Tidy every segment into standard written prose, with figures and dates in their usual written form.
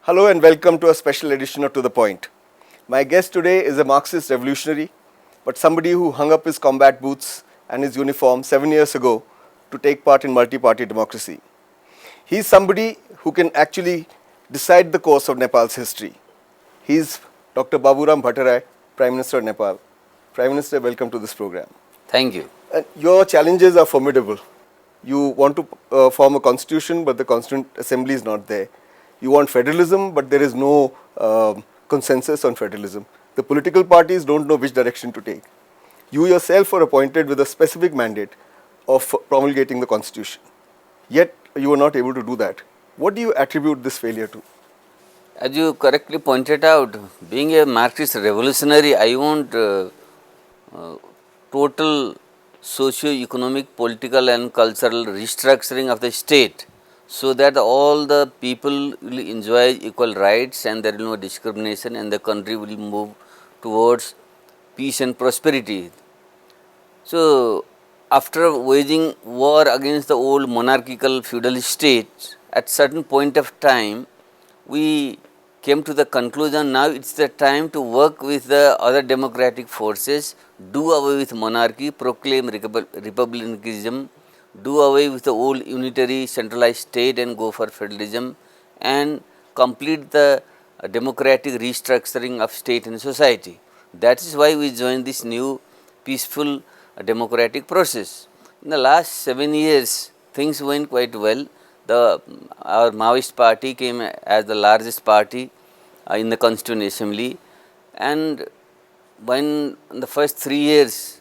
Hello and welcome to a special edition of To The Point. My guest today is a Marxist revolutionary, but somebody who hung up his combat boots and his uniform 7 years ago to take part in multi-party democracy. He's somebody who can actually decide the course of Nepal's history. He's Dr. Baburam Bhattarai, Prime Minister of Nepal. Prime Minister, welcome to this program. Thank you. Your challenges are formidable. You want to form a constitution, but the Constituent Assembly is not there. You want federalism, but there is no consensus on federalism. The political parties don't know which direction to take. You yourself were appointed with a specific mandate of promulgating the constitution. Yet, you were not able to do that. What do you attribute this failure to? As you correctly pointed out, being a Marxist revolutionary, I want total socio-economic, political and cultural restructuring of the state so that all the people will enjoy equal rights and there will be no discrimination and the country will move towards peace and prosperity. So, after waging war against the old monarchical feudal state, at certain point of time, we came to the conclusion now it's the time to work with the other democratic forces, do away with monarchy, proclaim republicanism, do away with the old unitary centralized state and go for federalism and complete the democratic restructuring of state and society. That is why we joined this new peaceful democratic process. In the last 7 years, things went quite well. Our Maoist party came as the largest party in the Constituent Assembly, and when in the first 3 years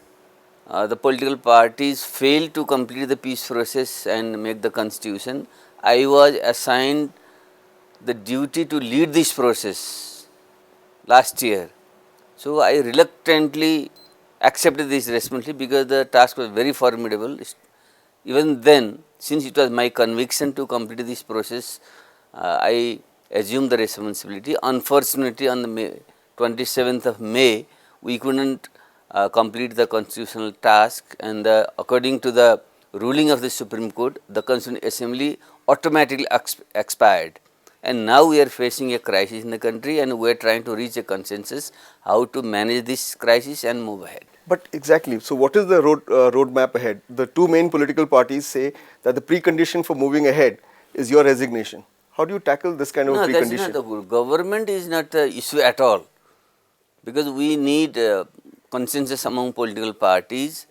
the political parties failed to complete the peace process and make the constitution, I was assigned the duty to lead this process last year. So, I reluctantly accepted this responsibility because the task was very formidable. Even then, since it was my conviction to complete this process, I assumed the responsibility. Unfortunately, on the 27th of May, we couldn't complete the constitutional task, and according to the ruling of the Supreme Court, the Constituent Assembly automatically expired. And now we are facing a crisis in the country and we are trying to reach a consensus how to manage this crisis and move ahead. But exactly, so what is the roadmap ahead? The two main political parties say that the precondition for moving ahead is your resignation. How do you tackle this kind of precondition? No, that's not the good. Government is not the issue at all, because we need consensus among political parties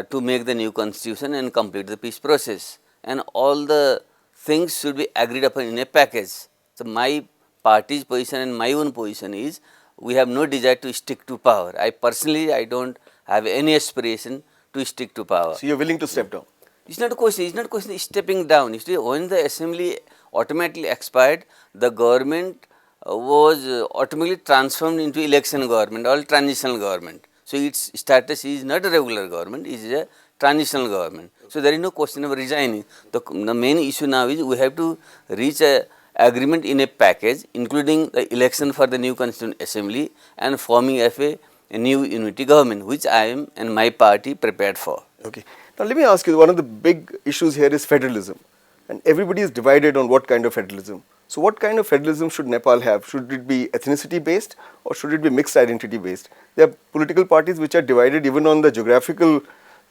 to make the new constitution and complete the peace process, and all the things should be agreed upon in a package. So, my party's position and my own position is we have no desire to stick to power. I don't have any aspiration to stick to power. So, you are willing to step down? It's not a question. It's not a question of stepping down. When the assembly automatically expired, the government was automatically transformed into election government or transitional government. So, its status is not a regular government, it is a transitional government. So, there is no question of resigning. The main issue now is we have to reach a agreement in a package, including the election for the new Constituent Assembly and forming of a new unity government, which I am and my party prepared for. Okay. Now, let me ask you, one of the big issues here is federalism, and everybody is divided on what kind of federalism. So, what kind of federalism should Nepal have? Should it be ethnicity based or should it be mixed identity based? There are political parties which are divided even on the geographical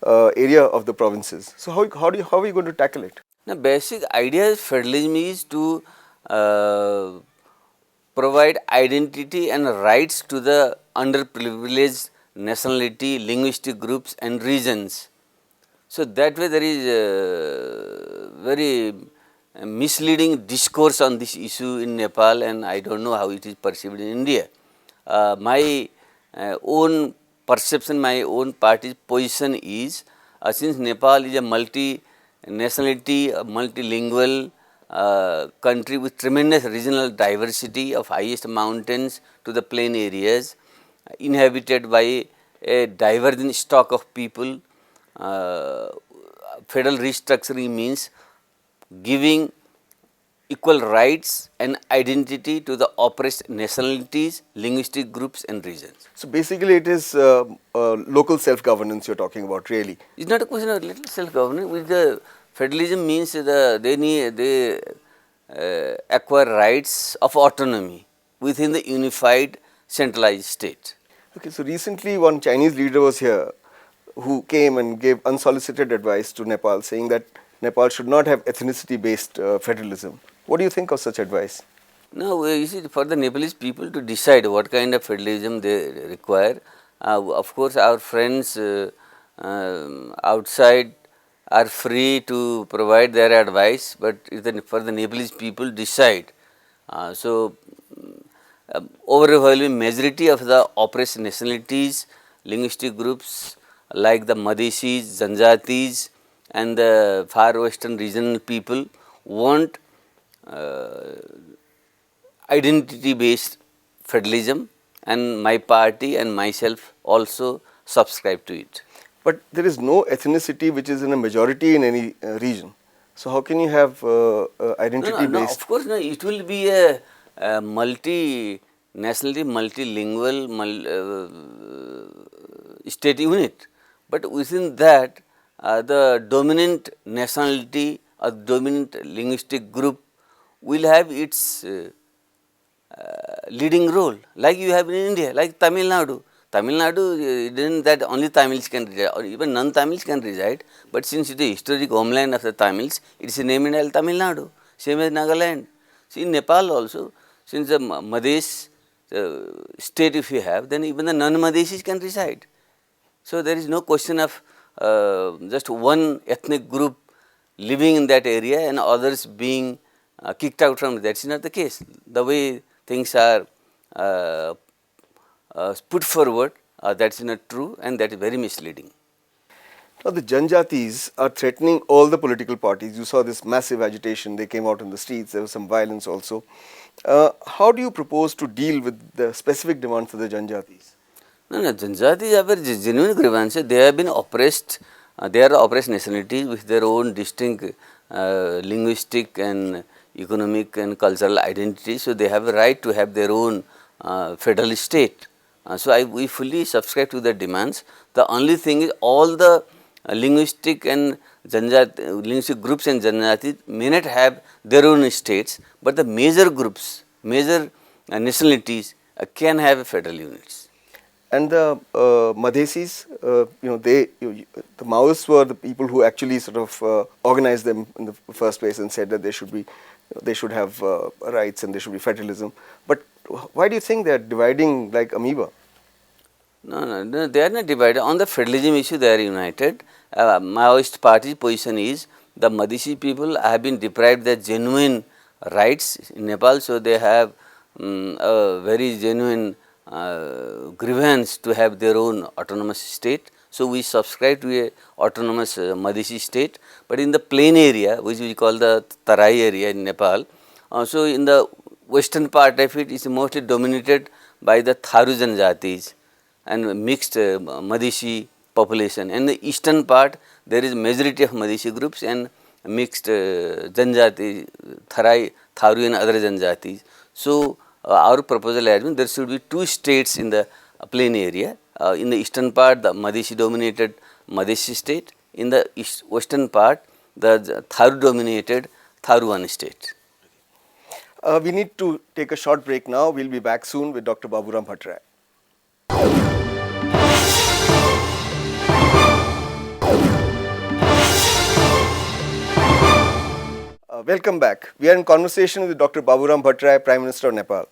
area of the provinces. So, how are you going to tackle it? The basic idea of federalism is to provide identity and rights to the underprivileged nationality, linguistic groups and regions. So, that way there is very misleading discourse on this issue in Nepal, and I don't know how it is perceived in India. My own perception, my own party's position is since Nepal is a multi-nationality, multilingual country with tremendous regional diversity of highest mountains to the plain areas, inhabited by a divergent stock of people, federal restructuring means giving equal rights and identity to the oppressed nationalities, linguistic groups and regions. So, basically it is local self-governance you are talking about, really. It is not a question of little self-governance. With the federalism means they acquire rights of autonomy within the unified centralized state. Okay, so recently one Chinese leader was here who came and gave unsolicited advice to Nepal saying that Nepal should not have ethnicity based federalism. What do you think of such advice? Now, you see, for the Nepalese people to decide what kind of federalism they require, of course, our friends outside are free to provide their advice, but for the Nepalese people decide. Overwhelming majority of the oppressed nationalities, linguistic groups like the Madhesis, Janjatis and the far western regional people want identity based federalism, and my party and myself also subscribe to it. But there is no ethnicity which is in a majority in any region. So how can you have identity No, based? of course, no, it will be a multi-nationality, multilingual state unit. But within that, the dominant nationality or dominant linguistic group will have its leading role, like you have in India, like Tamil Nadu. Tamil Nadu isn't that only Tamils can reside, or even non-Tamils can reside, but since it is the historic homeland of the Tamils, it is named as Tamil Nadu, same as Nagaland. See, in Nepal also, since the Madhes state if you have, then even the non-Madhesis can reside. So, there is no question of just one ethnic group living in that area and others being kicked out from it. That is not the case. The way things are put forward, that is not true and that is very misleading. Now, the Janjatis are threatening all the political parties. You saw this massive agitation, they came out in the streets, there was some violence also. How do you propose to deal with the specific demands of the Janjatis? No, Janjatis have a genuine grievances. They have been oppressed. They are oppressed nationalities with their own distinct linguistic and economic and cultural identity. So, they have a right to have their own federal state. We fully subscribe to their demands. The only thing is all the linguistic and linguistic groups and Janjatis may not have their own states, but the major groups, major nationalities can have federal units. And the Madhesis, the Maoists were the people who actually sort of organized them in the first place and said that they should have rights and there should be federalism. But why do you think they are dividing like amoeba? No, they are not divided. On the federalism issue, they are united. Maoist party's position is the Madhesi people have been deprived their genuine rights in Nepal, so they have a very genuine grievance to have their own autonomous state. So, we subscribe to a autonomous Madhesi state, but in the plain area which we call the Tarai area in Nepal, so in the western part of it is mostly dominated by the Tharu Janjatis and mixed Madhesi population, and the eastern part there is majority of Madhesi groups and mixed Janjati, Tharu and other Janjatis. So, our proposal has been there should be two states in the plain area. In the eastern part, the Madhesi dominated Madhesi state. In the western part, the Tharu dominated Tharuan state. We need to take a short break now. We will be back soon with Dr. Baburam Bhattarai. Welcome back. We are in conversation with Dr. Baburam Bhattarai, Prime Minister of Nepal.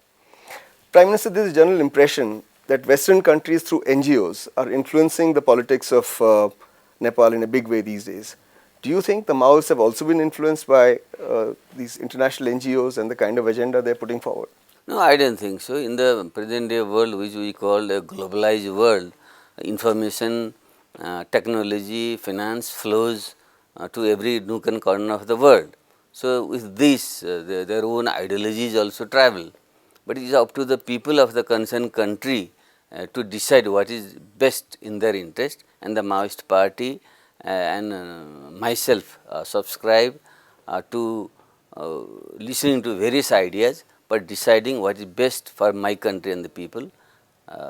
Prime Minister, there is a general impression that Western countries through NGOs are influencing the politics of Nepal in a big way these days. Do you think the Maoists have also been influenced by these international NGOs and the kind of agenda they are putting forward? No, I don't think so. In the present day world, which we call a globalized world, information, technology, finance flows to every nook and corner of the world. So, with this, their own ideologies also travel, but it is up to the people of the concerned country to decide what is best in their interest, and the Maoist party and myself subscribe to listening to various ideas, but deciding what is best for my country and the people.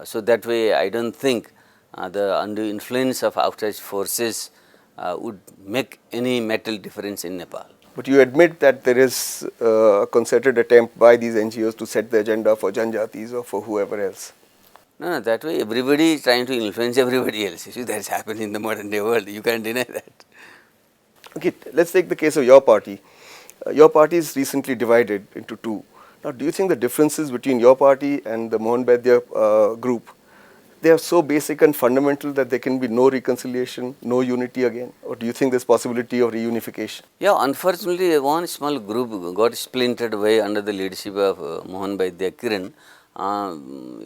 So, that way I do not think the undue influence of outside forces would make any material difference in Nepal. But you admit that there is a concerted attempt by these NGOs to set the agenda for Janjatis or for whoever else. No, no, that way everybody is trying to influence everybody else. You see, that's happening in the modern day world. You can't deny that. Okay, let's take the case of your party. Your party is recently divided into two. Now, do you think the differences between your party and the Mohan Baidyar group, they are so basic and fundamental that there can be no reconciliation, no unity again? Or do you think there's possibility of reunification? Yeah, unfortunately, one small group got splintered away under the leadership of Mohan Baidyar Kiran.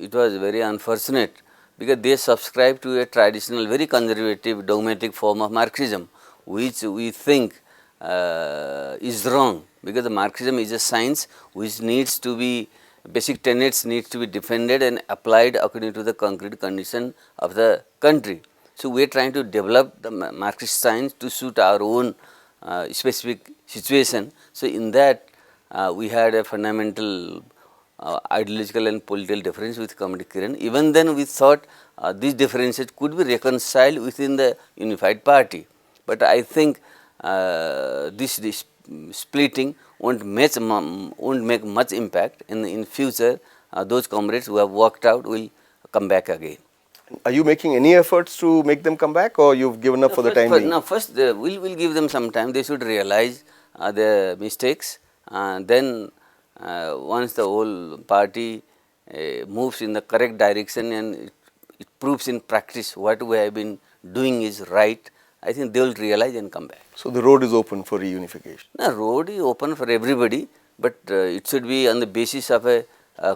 It was very unfortunate because they subscribe to a traditional, very conservative, dogmatic form of Marxism, which we think is wrong, because the Marxism is a science which needs to be, basic tenets needs to be defended and applied according to the concrete condition of the country. So, we are trying to develop the Marxist science to suit our own specific situation. So, in that we had a fundamental ideological and political difference with Comrade Kiran. Even then we thought these differences could be reconciled within the unified party. But I think this splitting won't make much impact in future. Those comrades who have worked out will come back again. Are you making any efforts to make them come back, or you've given up for the time being? No, first we'll give them some time. They should realize their mistakes, and then once the whole party moves in the correct direction and it proves in practice what we have been doing is right, I think they will realize and come back. So the road is open for reunification. The road is open for everybody, but it should be on the basis of a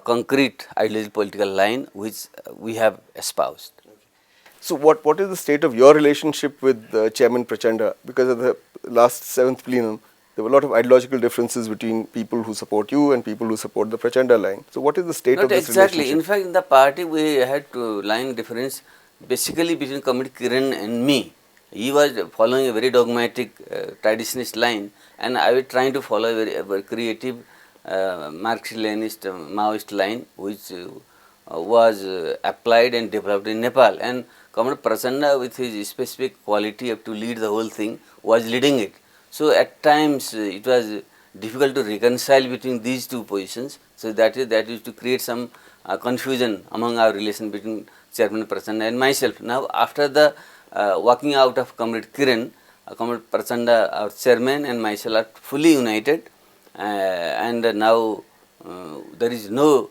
concrete ideological political line which we have espoused. So what is the state of your relationship with Chairman Prachanda? Because of the last 7th plenum, there were a lot of ideological differences between people who support you and people who support the Prachanda line. So what is the state of this exactly. relationship? In fact, in the party we had to line difference basically between Comrade Kiran and me. He was following a very dogmatic traditionalist line, and I was trying to follow a very creative Marxist-Leninist Maoist line which was applied and developed in Nepal, and Comrade Prachanda with his specific quality to lead the whole thing was leading it. So at times it was difficult to reconcile between these two positions. So that is to create some confusion among our relation between Chairman Prachanda and myself. Now after the walking out of Comrade Kiran, Comrade Prachanda, our chairman, and myself are fully united, and now there is no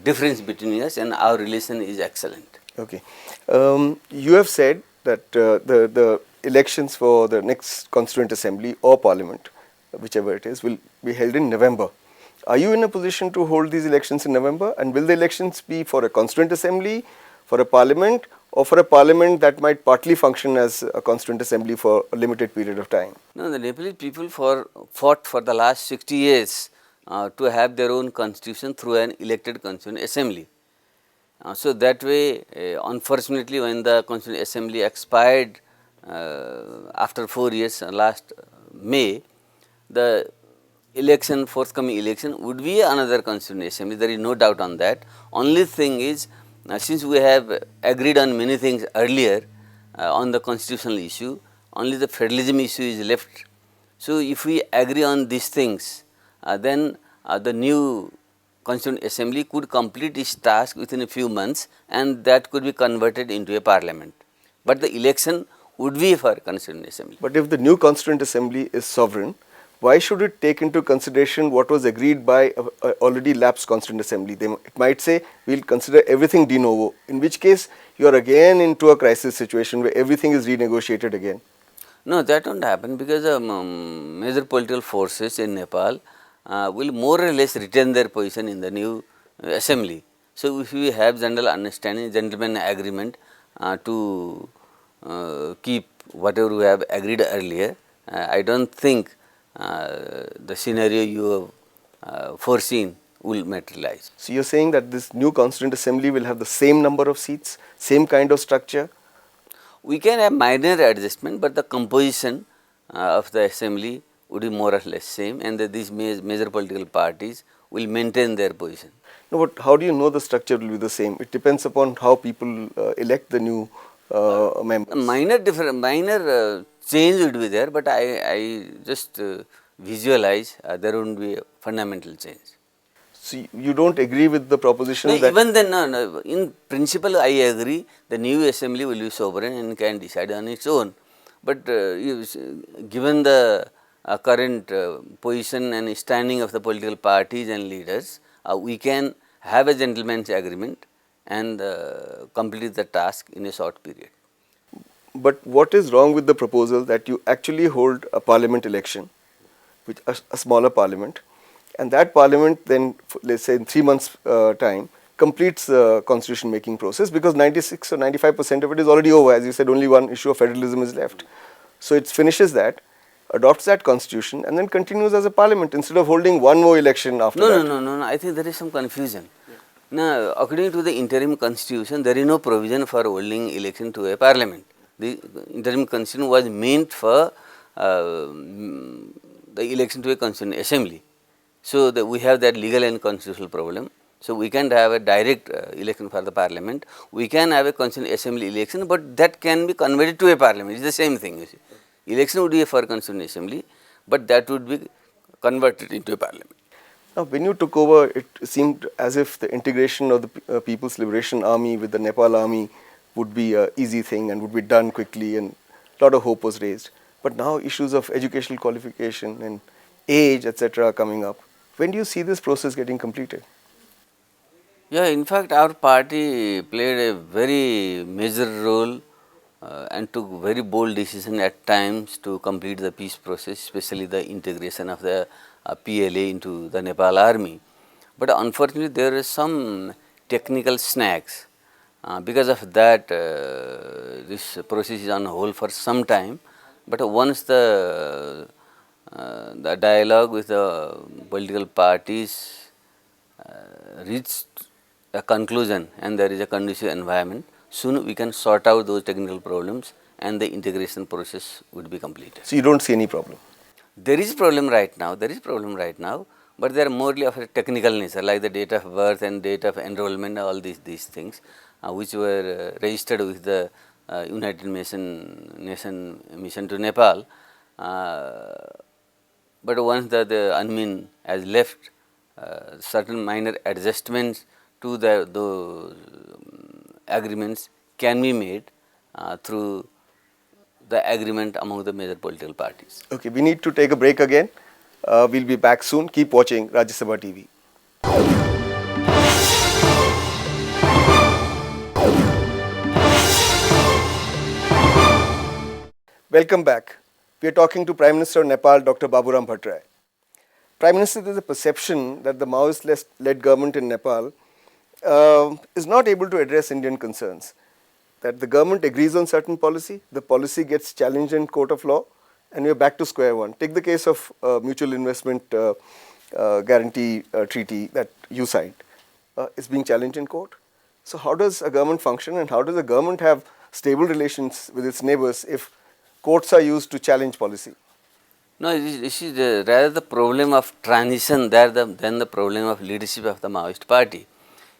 difference between us, and our relation is excellent. Okay. You have said that the elections for the next Constituent Assembly or Parliament, whichever it is, will be held in November. Are you in a position to hold these elections in November, and will the elections be for a Constituent Assembly, for a Parliament, or for a Parliament that might partly function as a Constituent Assembly for a limited period of time? No, the Nepalese people fought for the last 60 years to have their own constitution through an elected Constituent Assembly. So that way, unfortunately, when the Constituent Assembly expired after 4 years, last May, the forthcoming election would be another Constituent Assembly. There is no doubt on that. Only thing is, since we have agreed on many things earlier on the constitutional issue, only the federalism issue is left. So if we agree on these things, then the new Constituent Assembly could complete its task within a few months, and that could be converted into a parliament. But the election would be for Constituent Assembly. But if the new Constituent Assembly is sovereign, why should it take into consideration what was agreed by a already lapsed Constituent Assembly? It might say, we will consider everything de novo, in which case you are again into a crisis situation where everything is renegotiated again. No, that won't happen, because major political forces in Nepal will more or less retain their position in the new assembly. So if we have general understanding, gentleman agreement to keep whatever we have agreed earlier, I don't think the scenario you have foreseen will materialize. So you are saying that this new Constituent Assembly will have the same number of seats, same kind of structure? We can have minor adjustment, but the composition of the assembly would be more or less same, and these major political parties will maintain their position. No, but how do you know the structure will be the same? It depends upon how people elect the new members. Minor change would be there, but I just visualize, there won't be a fundamental change. So you don't agree with the proposition No, that even then, no, in principle, I agree the new assembly will be sovereign and can decide on its own. But given the current position and standing of the political parties and leaders, we can have a gentleman's agreement and complete the task in a short period. But what is wrong with the proposal that you actually hold a parliament election, which a smaller parliament, and that parliament then, let's say in 3 months' time, completes the constitution making process, because 96 or 95% of it is already over. As you said, only one issue of federalism is left. So it finishes that, adopts that constitution, and then continues as a parliament instead of holding one more election after that. No. I think there is some confusion. Now, according to the interim constitution, there is no provision for holding election to a parliament. The interim constitution was meant for the election to a constituent assembly. So, we have that legal and constitutional problem. So, we can't have a direct election for the parliament. We can have a constituent assembly election, but that can be converted to a parliament. It is the same thing. You see. Election would be for constituent assembly, but that would be converted into a parliament. Now, when you took over, it seemed as if the integration of the People's Liberation Army with the Nepal Army would be an easy thing and would be done quickly, and a lot of hope was raised. But now issues of educational qualification and age, etc., are coming up. When do you see this process getting completed? Yeah, in fact, our party played a very major role and took very bold decision at times to complete the peace process, especially the integration of the PLA into the Nepal army. But unfortunately, there is some technical snags. Because of that, this process is on hold for some time. But once the dialogue with the political parties reached a conclusion and there is a conducive environment, soon we can sort out those technical problems and the integration process would be completed. So you don't see any problem? There is problem right now, but they are morely of a technical nature, like the date of birth and date of enrollment, all these things, which were registered with the United Nation mission to Nepal. But once the UNMIN has left, certain minor adjustments to those agreements can be made through the agreement among the major political parties. Okay, we need to take a break again. We'll be back soon. Keep watching Rajya Sabha TV. Welcome back. We are talking to Prime Minister of Nepal, Dr. Baburam Bhattarai. Prime Minister, there is a perception that the Maoist-led government in Nepal is not able to address Indian concerns. That the government agrees on certain policy, the policy gets challenged in court of law, and we are back to square one. Take the case of mutual investment guarantee treaty that you signed. It's being challenged in court. So how does a government function, and how does a government have stable relations with its neighbors if courts are used to challenge policy? No, this is rather the problem of transition than the problem of leadership of the Maoist party.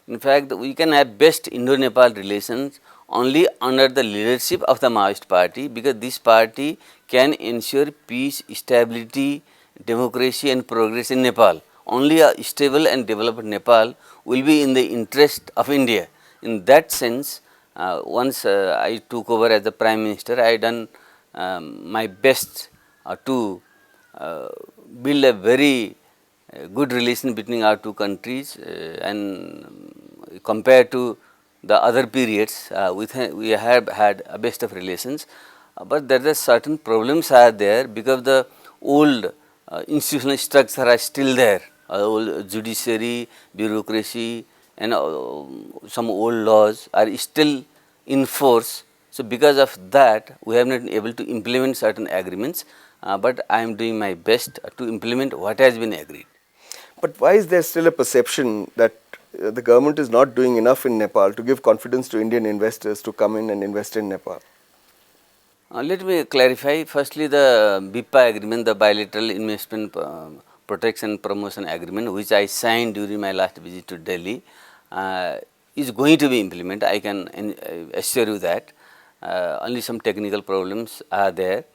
In fact, we can have best Indo-Nepal relations only under the leadership of the Maoist party, because this party can ensure peace, stability, democracy and progress in Nepal. Only a stable and developed Nepal will be in the interest of India. In that sense, once I took over as the Prime Minister, I done my best to build a very good relation between our two countries, and compared to the other periods, we have had a best of relations. But there are certain problems are there because the old institutional structure are still there. Old judiciary, bureaucracy and some old laws are still in force. So because of that, we have not been able to implement certain agreements, but I am doing my best to implement what has been agreed. But why is there still a perception that the government is not doing enough in Nepal to give confidence to Indian investors to come in and invest in Nepal? Let me clarify. Firstly, the BIPA agreement, the Bilateral Investment Protection Promotion Agreement, which I signed during my last visit to Delhi, is going to be implemented. I can assure you that. Only some technical problems are there.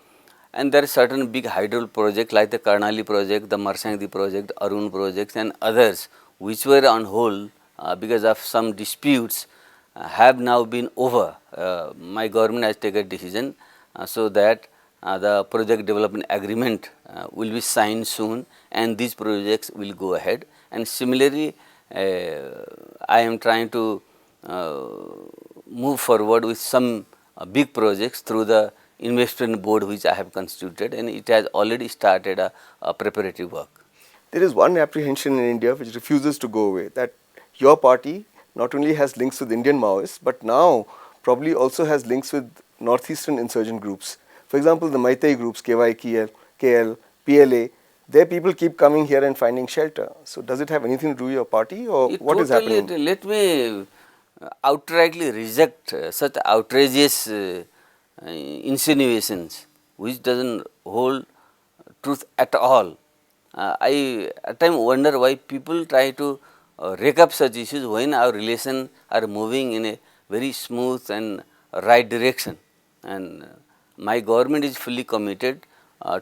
and there are certain big hydro projects like the Karnali project, the Marsangdi project, Arun projects and others which were on hold because of some disputes have now been over. My government has taken a decision so that the project development agreement will be signed soon and these projects will go ahead. And similarly, I am trying to move forward with some big projects through the investment board which I have constituted, and it has already started a preparatory work. There is one apprehension in India which refuses to go away, that your party not only has links with Indian Maoists, but now probably also has links with northeastern insurgent groups. For example, the Meitei groups, KY, KL, PLA, their people keep coming here and finding shelter. So does it have anything to do with your party, or what is happening? Let me outrightly reject such outrageous insinuations which doesn't hold truth at all. I at times wonder why people try to rake up such issues when our relations are moving in a very smooth and right direction. And my government is fully committed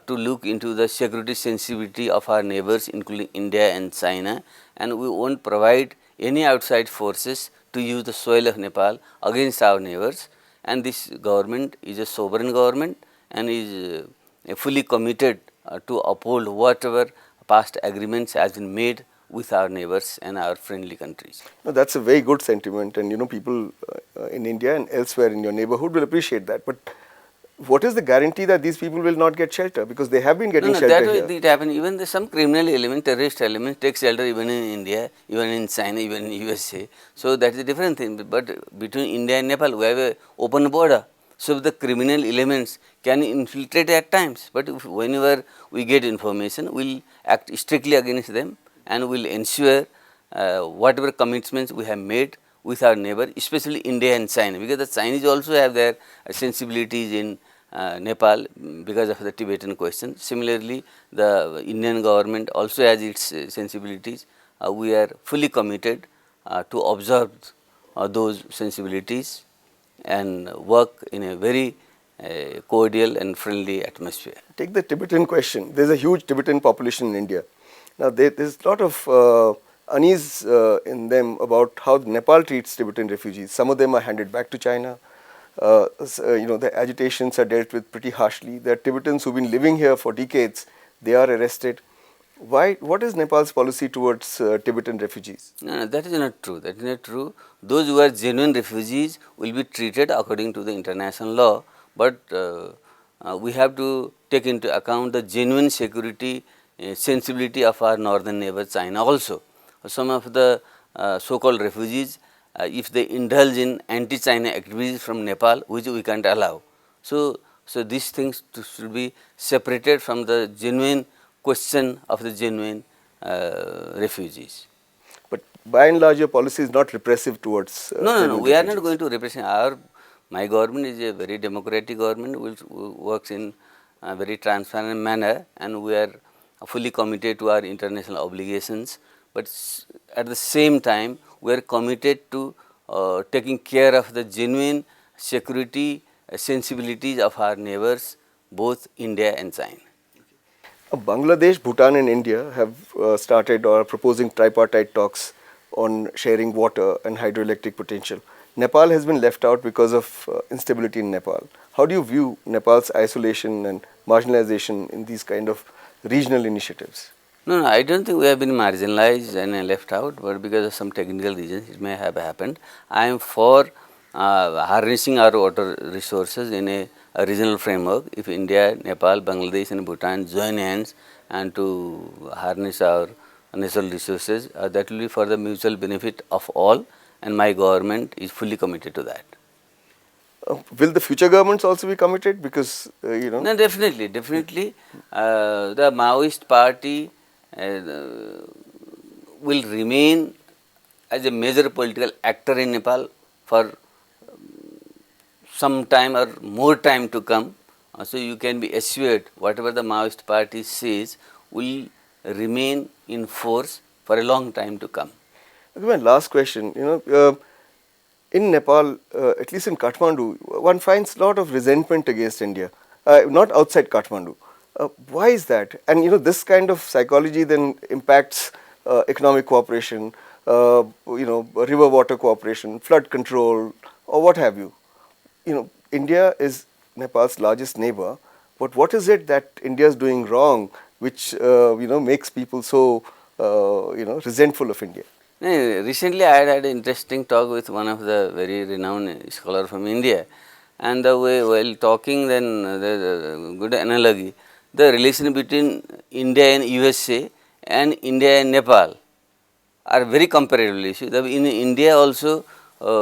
to look into the security sensitivity of our neighbors, including India and China, and we won't provide any outside forces to use the soil of Nepal against our neighbors. And this government is a sovereign government and is fully committed to uphold whatever past agreements has been made with our neighbors and our friendly countries. No, that's a very good sentiment, and people in India and elsewhere in your neighborhood will appreciate that. But what is the guarantee that these people will not get shelter? Because they have been getting shelter that here. It happens. Even some criminal element, terrorist element take shelter even in India, even in China, even in USA. So that is a different thing. But between India and Nepal, we have an open border. So the criminal elements can infiltrate at times. But whenever we get information, we will act strictly against them and will ensure whatever commitments we have made with our neighbor, especially India and China, because the Chinese also have their sensibilities in Nepal because of the Tibetan question. Similarly, the Indian government also has its sensibilities. We are fully committed to observe those sensibilities and work in a very cordial and friendly atmosphere. Take the Tibetan question. There is a huge Tibetan population in India. Now, there is a lot of unease in them about how Nepal treats Tibetan refugees. Some of them are handed back to China. The agitations are dealt with pretty harshly. There are Tibetans who've been living here for decades. They are arrested. Why? What is Nepal's policy towards Tibetan refugees? No, that is not true. That is not true. Those who are genuine refugees will be treated according to the international law. But we have to take into account the genuine security sensibility of our northern neighbor China also. Some of the so-called refugees, if they indulge in anti-China activities from Nepal, which we can't allow. So these things should be separated from the genuine question of the genuine refugees. But by and large, your policy is not repressive towards No. We are not going to represent my government is a very democratic government which works in a very transparent manner, and we are fully committed to our international obligations. But at the same time, we are committed to taking care of the genuine security sensibilities of our neighbors, both India and China. Bangladesh, Bhutan and India have started or are proposing tripartite talks on sharing water and hydroelectric potential. Nepal has been left out because of instability in Nepal. How do you view Nepal's isolation and marginalization in these kind of regional initiatives? No, I don't think we have been marginalized and left out, but because of some technical reasons it may have happened. I am for harnessing our water resources in a regional framework. If India, Nepal, Bangladesh and Bhutan join hands and to harness our natural resources, that will be for the mutual benefit of all, and my government is fully committed to that. Will the future governments also be committed? Because, No, definitely. The Maoist party will remain as a major political actor in Nepal for some time or more time to come. So you can be assured whatever the Maoist party says will remain in force for a long time to come. Okay, my last question, in Nepal, at least in Kathmandu, one finds a lot of resentment against India. not outside Kathmandu. Why is that? And this kind of psychology then impacts economic cooperation, river water cooperation, flood control, or what have you. India is Nepal's largest neighbor, but what is it that India is doing wrong, which makes people so resentful of India? Recently, I had an interesting talk with one of the very renowned scholar from India, and the way while talking, then the good analogy, the relation between India and USA and India and Nepal are very comparable issues. In India also,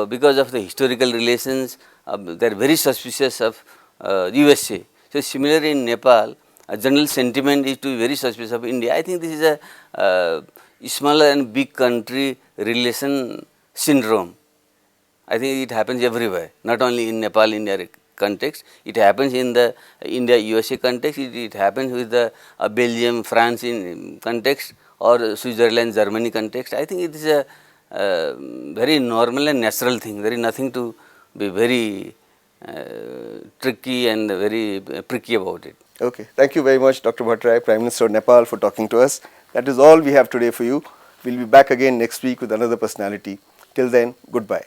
because of the historical relations, they are very suspicious of USA. So similarly in Nepal, a general sentiment is to be very suspicious of India. I think this is a smaller and big country relation syndrome. I think it happens everywhere, not only in Nepal, India context. It happens in the India USA context. It happens with the Belgium, France in context, or Switzerland, Germany context. I think it is a very normal and natural thing. There is nothing to be very tricky and very pricky about it. Okay, thank you very much, Dr. Bhattarai, Prime Minister of Nepal, for talking to us. That is all we have today for you. We'll be back again next week with another personality. Till then, goodbye.